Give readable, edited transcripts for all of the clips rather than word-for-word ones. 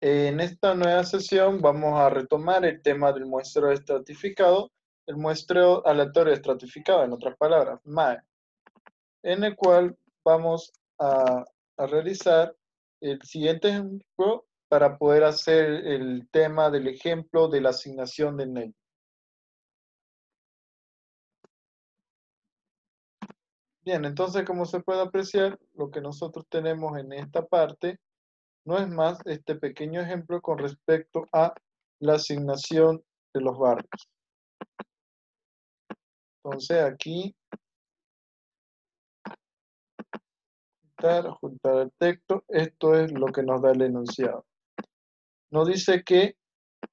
En esta nueva sesión vamos a retomar el tema del muestreo estratificado, el muestreo aleatorio estratificado, en otras palabras, MAE, en el cual vamos a realizar el siguiente ejemplo para poder hacer el tema del ejemplo de la asignación de NAME. Bien, entonces como se puede apreciar, lo que nosotros tenemos en esta parte no es más este pequeño ejemplo con respecto a la asignación de los barrios. Entonces aquí, juntar el texto, esto es lo que nos da el enunciado. Nos dice que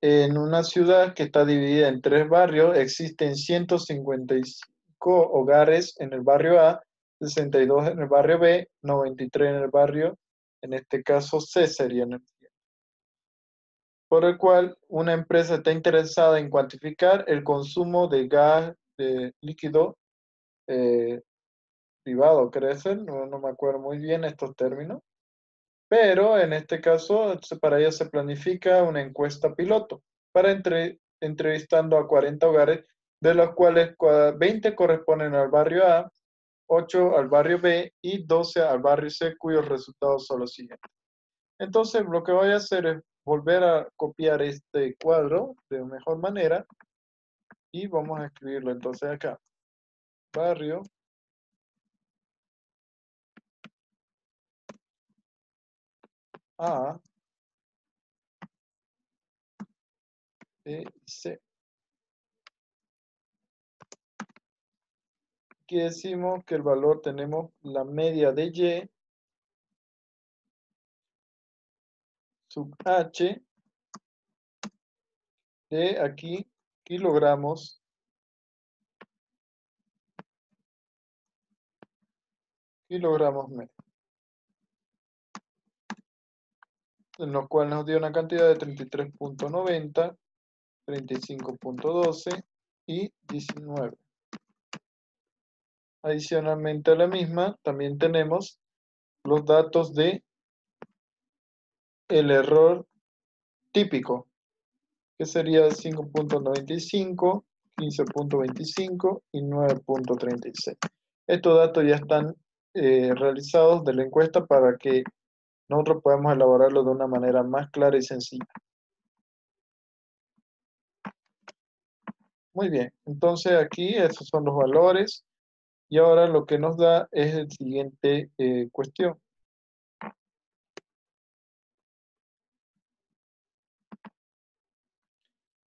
en una ciudad que está dividida en 3 barrios, existen 155 hogares en el barrio A, 62 en el barrio B, 93 en el barrio, en este caso C sería en el C. Por el cual una empresa está interesada en cuantificar el consumo de gas líquido privado, crece, no me acuerdo muy bien estos términos, pero en este caso para ello se planifica una encuesta piloto para entrevistando a 40 hogares, de los cuales 20 corresponden al barrio A, 8 al barrio B y 12 al barrio C, cuyos resultados son los siguientes. Entonces lo que voy a hacer es volver a copiar este cuadro de mejor manera y vamos a escribirlo entonces acá. Barrio A, B, C. Aquí decimos que el valor tenemos la media de Y sub H de aquí kilogramos mes, en lo cual nos dio una cantidad de 33.90, 35.12 y 19. Adicionalmente a la misma, también tenemos los datos de el error típico, que sería 5.95, 15.25 y 9.36. Estos datos ya están realizados de la encuesta para que nosotros podamos elaborarlo de una manera más clara y sencilla. Muy bien, entonces aquí esos son los valores y ahora lo que nos da es el siguiente cuestión.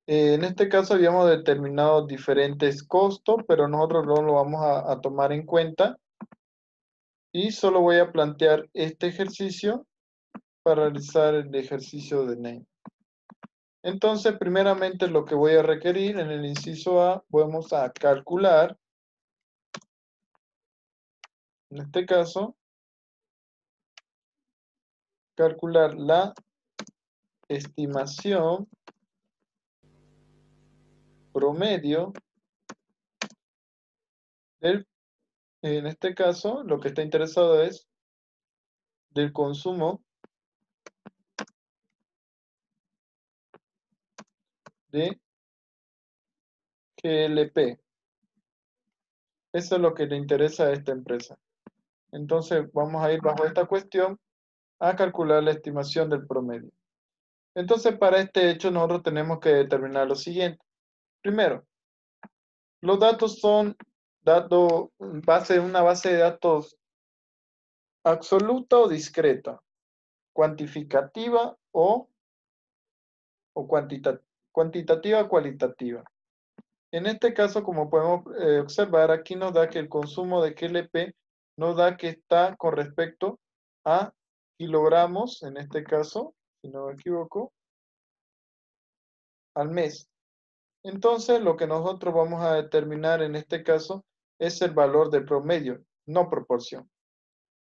En este caso habíamos determinado diferentes costos, pero nosotros no lo vamos a tomar en cuenta y solo voy a plantear este ejercicio para realizar el ejercicio de NAME. Entonces, primeramente lo que voy a requerir en el inciso A, vamos a calcular, en este caso, calcular la estimación promedio del, en este caso, lo que está interesado es del consumo de GLP. Eso es lo que le interesa a esta empresa. Entonces, vamos a ir bajo esta cuestión a calcular la estimación del promedio. Entonces, para este hecho, nosotros tenemos que determinar lo siguiente. Primero, los datos son una base de datos absoluta o discreta, cuantificativa o cuantitativa o cualitativa. En este caso, como podemos observar, aquí nos da que el consumo de GLP nos da que está con respecto a kilogramos, en este caso, si no me equivoco, al mes. Entonces, lo que nosotros vamos a determinar en este caso es el valor del promedio, no proporción.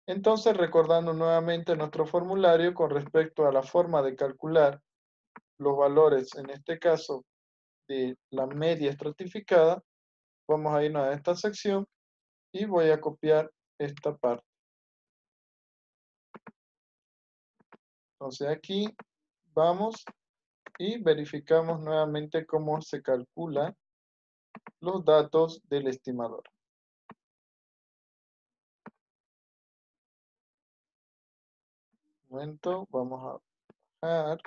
Entonces, recordando nuevamente nuestro formulario con respecto a la forma de calcular los valores, en este caso, de la media estratificada, vamos a irnos a esta sección y voy a copiar esta parte. Entonces aquí Vamos y verificamos nuevamente cómo se calcula los datos del estimador. Un momento, vamos a bajar.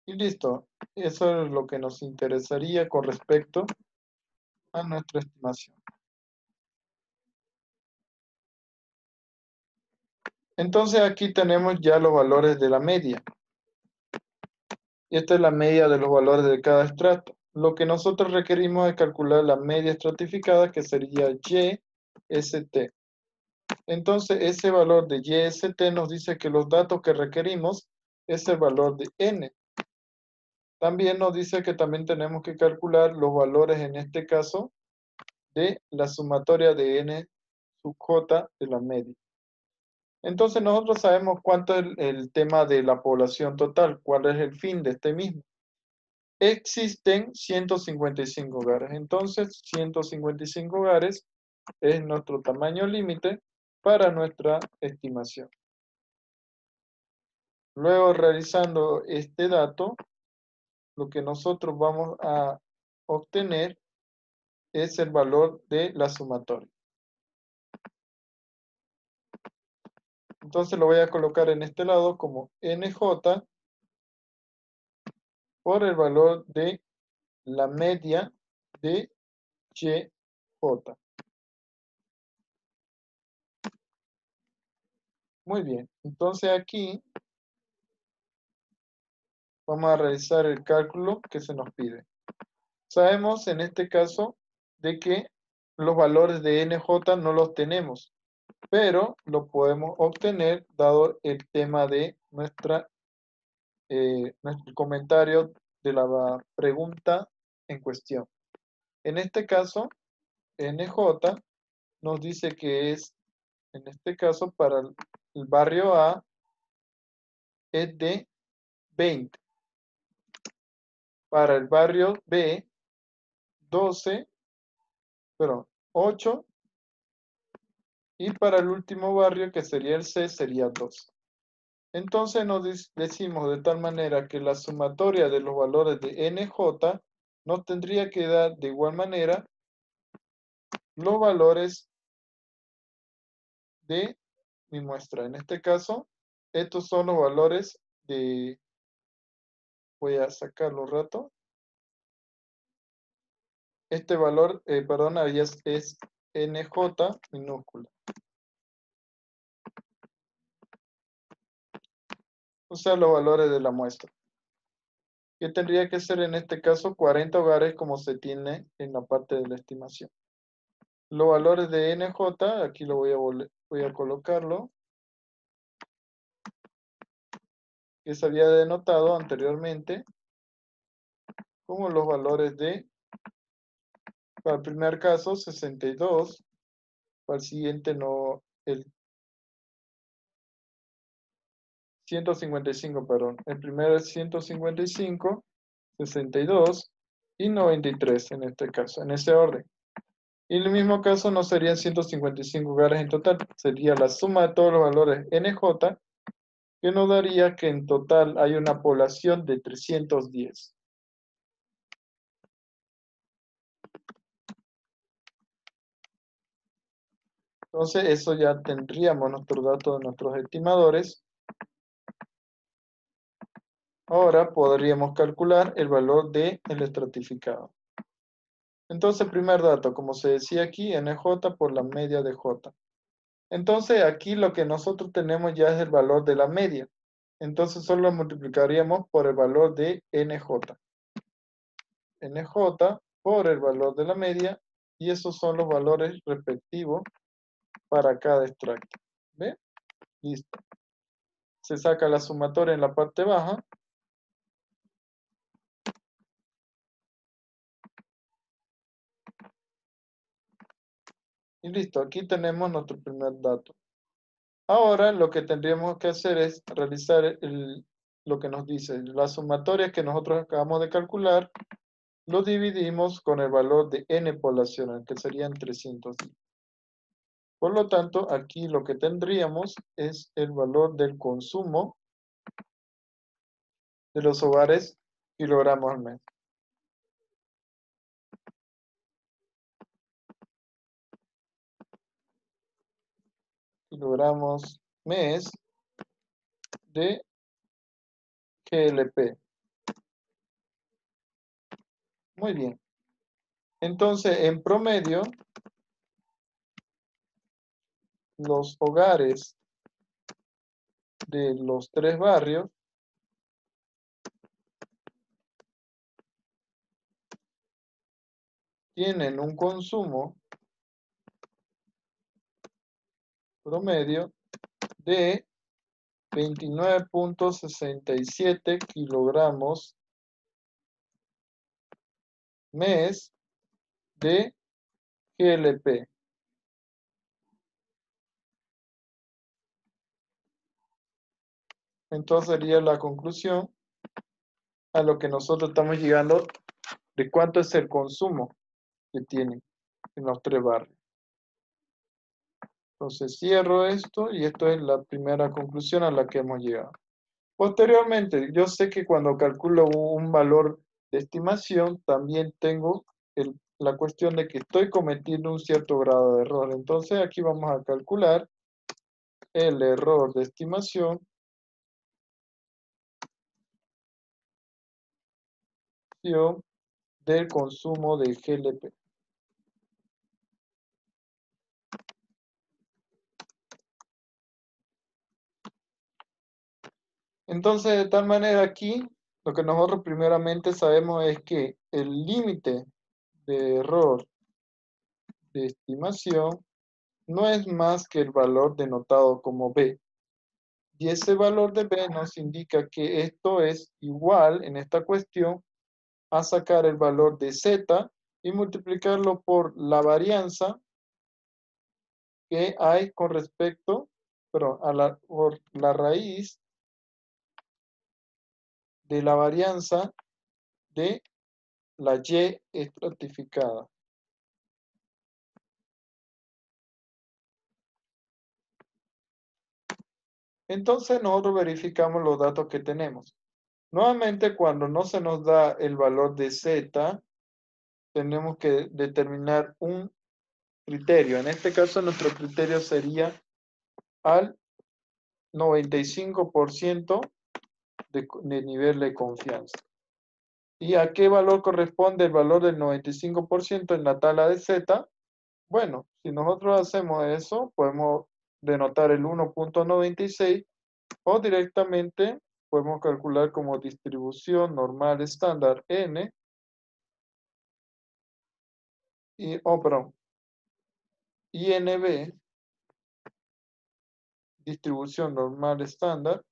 Y listo. Eso es lo que nos interesaría con respecto a nuestra estimación. Entonces aquí tenemos ya los valores de la media. Y esta es la media de los valores de cada estrato. Lo que nosotros requerimos es calcular la media estratificada, que sería YST. Entonces ese valor de YST nos dice que los datos que requerimos es el valor de N. También nos dice que también tenemos que calcular los valores, en este caso, de la sumatoria de N sub J de la media. Entonces nosotros sabemos cuánto es el tema de la población total, cuál es el fin de este mismo. Existen 155 hogares, entonces 155 hogares es nuestro tamaño límite para nuestra estimación. Luego, realizando este dato, lo que nosotros vamos a obtener es el valor de la sumatoria. Entonces lo voy a colocar en este lado como NJ por el valor de la media de YJ. Muy bien, entonces aquí vamos a realizar el cálculo que se nos pide. Sabemos en este caso de que los valores de NJ no los tenemos, pero lo podemos obtener dado el tema de nuestro comentario de la pregunta en cuestión. En este caso, NJ nos dice que es, en este caso, para el barrio A es de 20. Para el barrio B, 12, perdón, 8. Y para el último barrio, que sería el C, sería 2. Entonces nos decimos de tal manera que la sumatoria de los valores de NJ nos tendría que dar de igual manera los valores de mi muestra. En este caso, estos son los valores de... Voy a sacarlo un rato. Este valor, perdón, ahí es NJ minúscula. O sea, los valores de la muestra. Que tendría que ser en este caso 40 hogares como se tiene en la parte de la estimación. Los valores de NJ, aquí lo voy a colocarlo, que se había denotado anteriormente como los valores de, para el primer caso, 62, para el siguiente no, el 155, perdón. El primero es 155, 62 y 93 en este caso, en ese orden. Y en el mismo caso no serían 155 hogares en total, sería la suma de todos los valores NJ, que nos daría que en total hay una población de 310. Entonces eso ya tendríamos nuestros datos de nuestros estimadores. Ahora podríamos calcular el valor del estratificado. Entonces, primer dato, como se decía aquí, NJ por la media de J. Entonces, aquí lo que nosotros tenemos ya es el valor de la media. Entonces, solo multiplicaríamos por el valor de NJ. NJ por el valor de la media, y esos son los valores respectivos para cada extracto. ¿Ve? Listo. Se saca la sumatoria en la parte baja. Y listo, aquí tenemos nuestro primer dato. Ahora lo que tendríamos que hacer es realizar lo que nos dice, la sumatoria que nosotros acabamos de calcular lo dividimos con el valor de n poblacional, que serían 310. Por lo tanto, aquí lo que tendríamos es el valor del consumo de los hogares kilogramos al mes. Kilogramos mes de GLP. Muy bien. Entonces, en promedio, los hogares de los 3 barrios tienen un consumo promedio de 29.67 kilogramos mes de GLP. Entonces sería la conclusión a lo que nosotros estamos llegando de cuánto es el consumo que tienen en los 3 barrios. Entonces cierro esto y esto es la primera conclusión a la que hemos llegado. Posteriormente, yo sé que cuando calculo un valor de estimación, también tengo la cuestión de que estoy cometiendo un cierto grado de error. Entonces aquí vamos a calcular el error de estimación del consumo de GLP. Entonces, de tal manera aquí, lo que nosotros primeramente sabemos es que el límite de error de estimación no es más que el valor denotado como B. Y ese valor de B nos indica que esto es igual, en esta cuestión, a sacar el valor de Z y multiplicarlo por la varianza que hay con respecto, pero por la raíz de la varianza de la Y estratificada. Entonces nosotros verificamos los datos que tenemos. Nuevamente, cuando no se nos da el valor de Z, tenemos que determinar un criterio. En este caso, nuestro criterio sería al 95% de nivel de confianza. ¿Y a qué valor corresponde el valor del 95% en la tabla de Z? Bueno, si nosotros hacemos eso, podemos denotar el 1.96 o directamente podemos calcular como distribución normal estándar N perdón, INB, distribución normal estándar,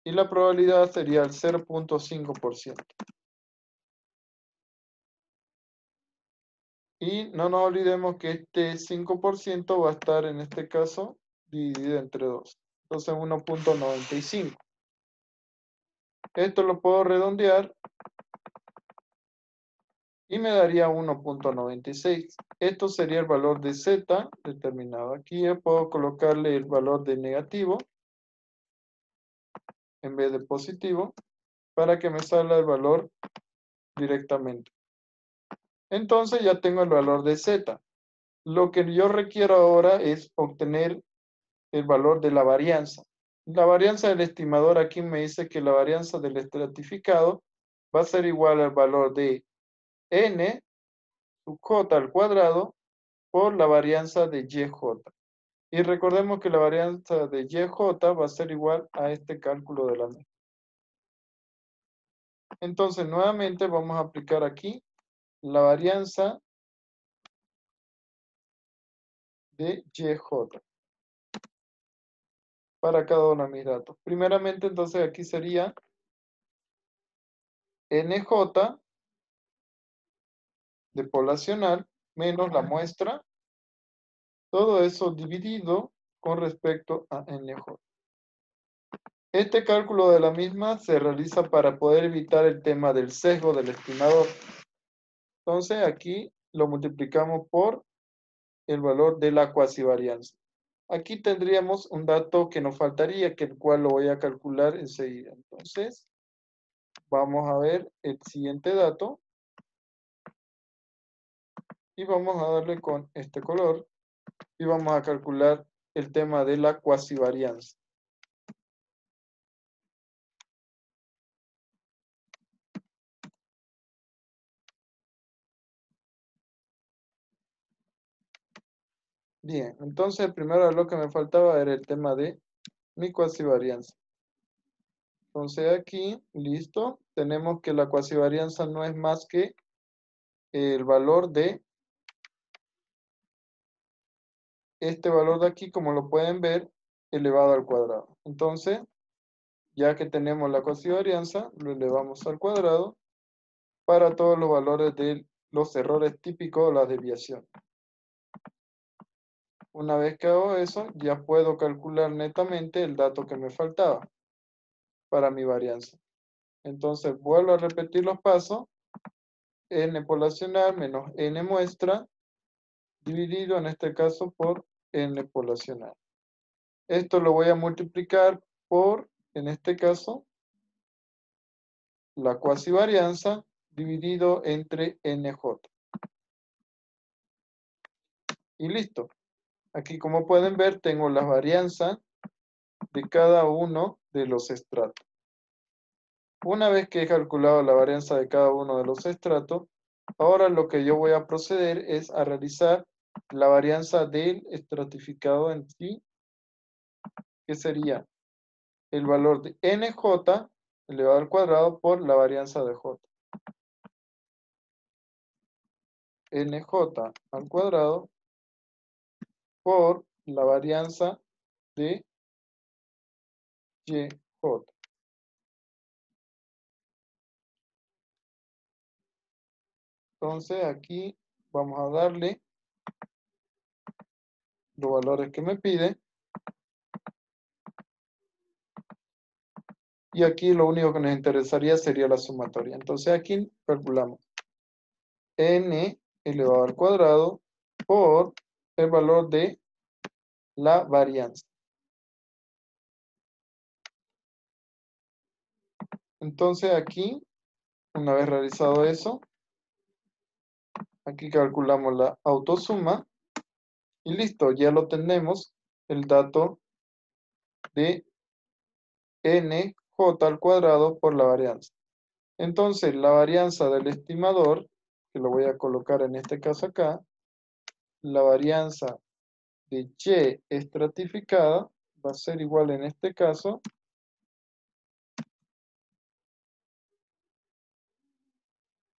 y la probabilidad sería el 0.5%. Y no nos olvidemos que este 5% va a estar en este caso dividido entre 2. Entonces 1.95. Esto lo puedo redondear y me daría 1.96. Esto sería el valor de Z determinado. Aquí puedo colocarle el valor de negativo en vez de positivo para que me salga el valor directamente. Entonces ya tengo el valor de Z. Lo que yo requiero ahora es obtener el valor de la varianza. La varianza del estimador aquí me dice que la varianza del estratificado va a ser igual al valor de n sub j al cuadrado por la varianza de yj. Y recordemos que la varianza de yj va a ser igual a este cálculo de la mezcla. Entonces, nuevamente vamos a aplicar aquí la varianza de yj para cada uno de mis datos. Primeramente, entonces aquí sería NJ de poblacional menos la muestra, todo eso dividido con respecto a NJ. Este cálculo de la misma se realiza para poder evitar el tema del sesgo del estimador. Entonces aquí lo multiplicamos por el valor de la cuasivarianza. Aquí tendríamos un dato que nos faltaría, que el cual lo voy a calcular enseguida. Entonces, vamos a ver el siguiente dato y vamos a darle con este color y vamos a calcular el tema de la cuasivarianza. Bien, entonces primero lo que me faltaba era el tema de mi cuasivarianza. Entonces aquí, listo, tenemos que la cuasivarianza no es más que el valor de este valor de aquí, como lo pueden ver, elevado al cuadrado. Entonces, ya que tenemos la cuasivarianza, lo elevamos al cuadrado para todos los valores de los errores típicos o la desviación. Una vez que hago eso, ya puedo calcular netamente el dato que me faltaba para mi varianza. Entonces, vuelvo a repetir los pasos. N poblacional menos N muestra, dividido en este caso por N poblacional. Esto lo voy a multiplicar por, en este caso, la cuasivarianza dividido entre NJ. Y listo. Aquí, como pueden ver, tengo la varianza de cada uno de los estratos. Una vez que he calculado la varianza de cada uno de los estratos, ahora lo que yo voy a proceder es a realizar la varianza del estratificado en sí, que sería el valor de NJ elevado al cuadrado por la varianza de J. NJ al cuadrado por la varianza de YJ. Entonces aquí vamos a darle los valores que me pide. Y aquí lo único que nos interesaría sería la sumatoria. Entonces aquí calculamos n elevado al cuadrado por el valor de la varianza. Entonces aquí, una vez realizado eso, aquí calculamos la autosuma y listo, ya lo tenemos el dato de nj al cuadrado por la varianza. Entonces la varianza del estimador, que lo voy a colocar en este caso acá, la varianza de Y estratificada va a ser igual en este caso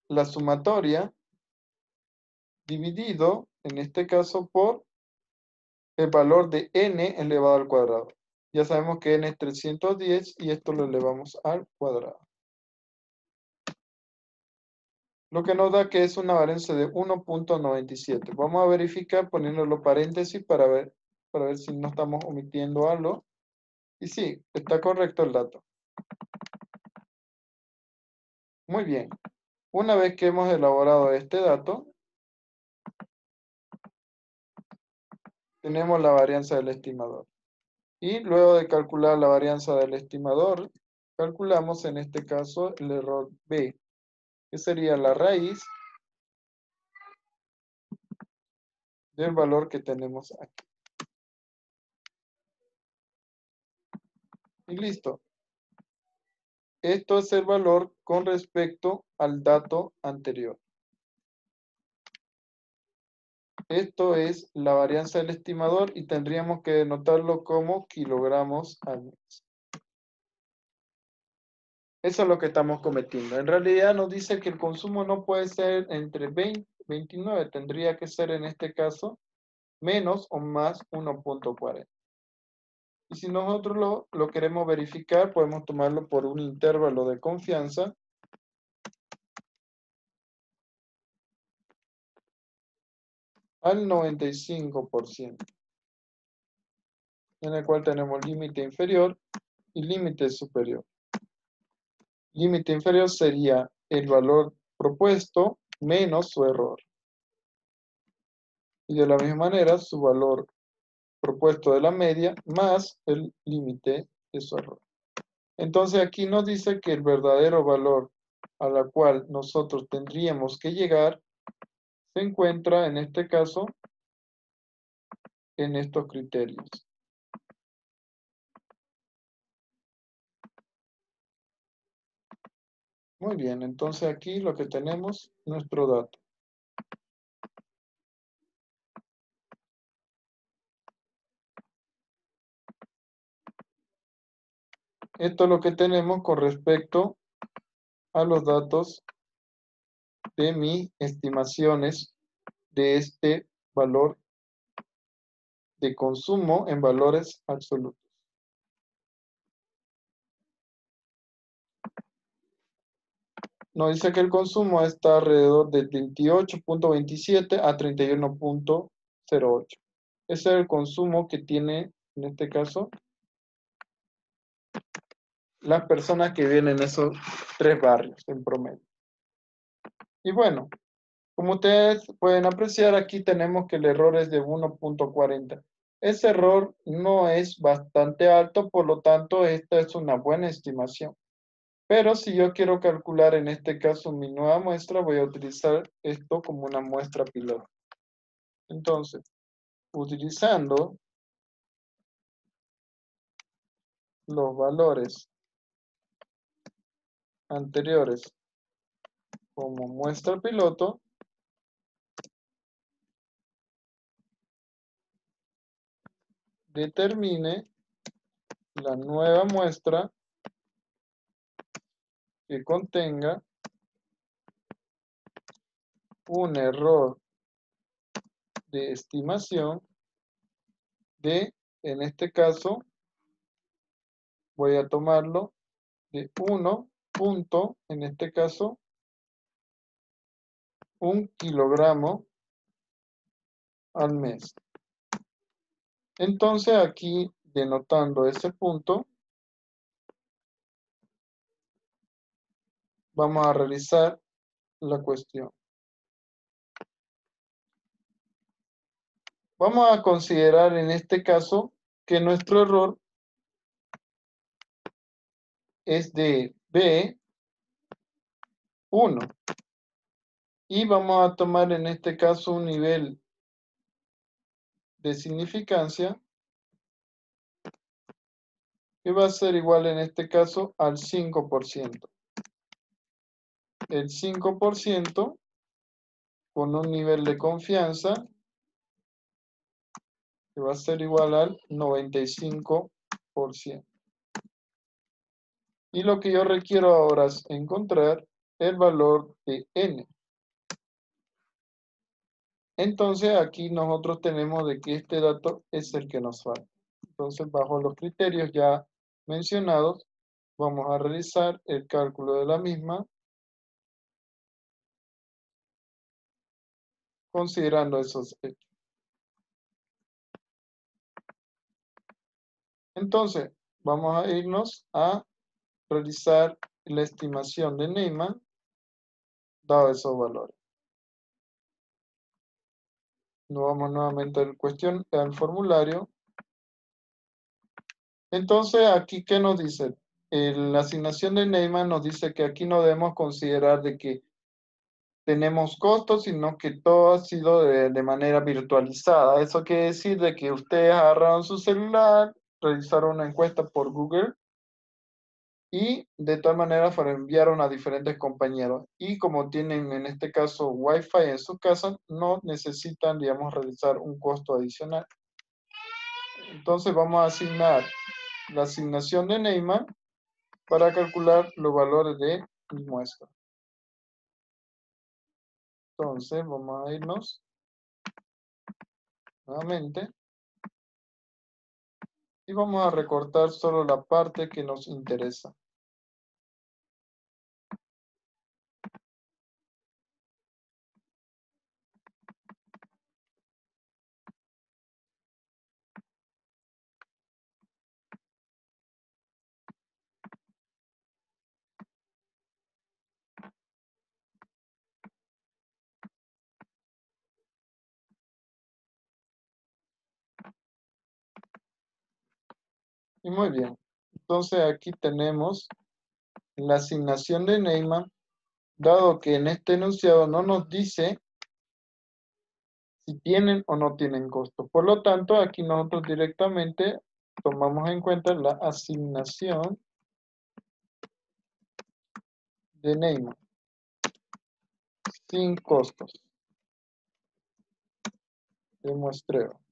la sumatoria dividido en este caso por el valor de n elevado al cuadrado. Ya sabemos que n es 310 y esto lo elevamos al cuadrado. Lo que nos da que es una varianza de 1.97. Vamos a verificar poniéndolo paréntesis para ver si no estamos omitiendo algo. Y sí, está correcto el dato. Muy bien. Una vez que hemos elaborado este dato, tenemos la varianza del estimador. Y luego de calcular la varianza del estimador, calculamos en este caso el error B, que sería la raíz del valor que tenemos aquí. Y listo. Esto es el valor con respecto al dato anterior. Esto es la varianza del estimador y tendríamos que denotarlo como kilogramos al mes. Eso es lo que estamos cometiendo. En realidad nos dice que el consumo no puede ser entre 20 y 29, tendría que ser en este caso menos o más 1.40. Y si nosotros lo queremos verificar, podemos tomarlo por un intervalo de confianza al 95%, en el cual tenemos límite inferior y límite superior. Límite inferior sería el valor propuesto menos su error. Y de la misma manera, su valor propuesto de la media más el límite de su error. Entonces aquí nos dice que el verdadero valor a la cual nosotros tendríamos que llegar se encuentra en este caso en estos criterios. Muy bien, entonces aquí lo que tenemos, nuestro dato. Esto es lo que tenemos con respecto a los datos de mis estimaciones de este valor de consumo en valores absolutos. Nos dice que el consumo está alrededor de 28.27 a 31.08. Ese es el consumo que tiene, en este caso, las personas que viven en esos 3 barrios en promedio. Y bueno, como ustedes pueden apreciar, aquí tenemos que el error es de 1.40. Ese error no es bastante alto, por lo tanto, esta es una buena estimación. Pero si yo quiero calcular en este caso mi nueva muestra, voy a utilizar esto como una muestra piloto. Entonces, utilizando los valores anteriores como muestra piloto, determine la nueva muestra que contenga un error de estimación de, en este caso, voy a tomarlo de 1 punto, en este caso, 1 kilogramo al mes. Entonces aquí, denotando ese punto, vamos a realizar la cuestión. Vamos a considerar en este caso que nuestro error es de B1 y vamos a tomar en este caso un nivel de significancia que va a ser igual en este caso al 5%. El 5% con un nivel de confianza que va a ser igual al 95%. Y lo que yo requiero ahora es encontrar el valor de n. Entonces aquí nosotros tenemos de que este dato es el que nos falta. Entonces bajo los criterios ya mencionados, vamos a realizar el cálculo de la misma considerando esos hechos. Entonces vamos a irnos a realizar la estimación de Neyman dado esos valores. Nos vamos nuevamente al formulario. Entonces, aquí, ¿qué nos dice? La asignación de Neyman nos dice que aquí no debemos considerar de que tenemos costos, sino que todo ha sido de manera virtualizada. Eso quiere decir de que ustedes agarraron su celular, realizaron una encuesta por Google y de tal manera enviaron a diferentes compañeros. Y como tienen en este caso Wi-Fi en su casa, no necesitan, digamos, realizar un costo adicional. Entonces vamos a asignar la asignación de Neyman para calcular los valores de mi muestra. Entonces vamos a irnos nuevamente y vamos a recortar solo la parte que nos interesa. Y muy bien. Entonces aquí tenemos la asignación de Neyman, dado que en este enunciado no nos dice si tienen o no tienen costo. Por lo tanto, aquí nosotros directamente tomamos en cuenta la asignación de Neyman sin costos de muestreo.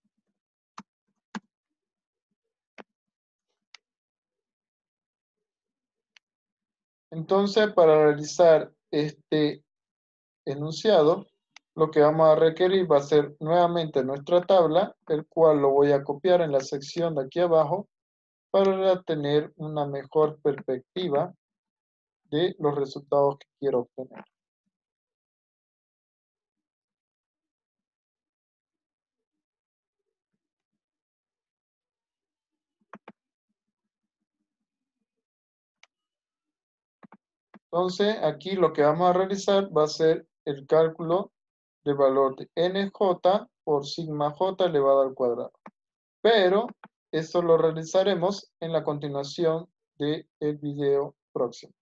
Entonces, para realizar este enunciado, lo que vamos a requerir va a ser nuevamente nuestra tabla, el cual lo voy a copiar en la sección de aquí abajo para tener una mejor perspectiva de los resultados que quiero obtener. Entonces, aquí lo que vamos a realizar va a ser el cálculo del valor de nj por sigma j elevado al cuadrado. Pero eso lo realizaremos en la continuación del video próximo.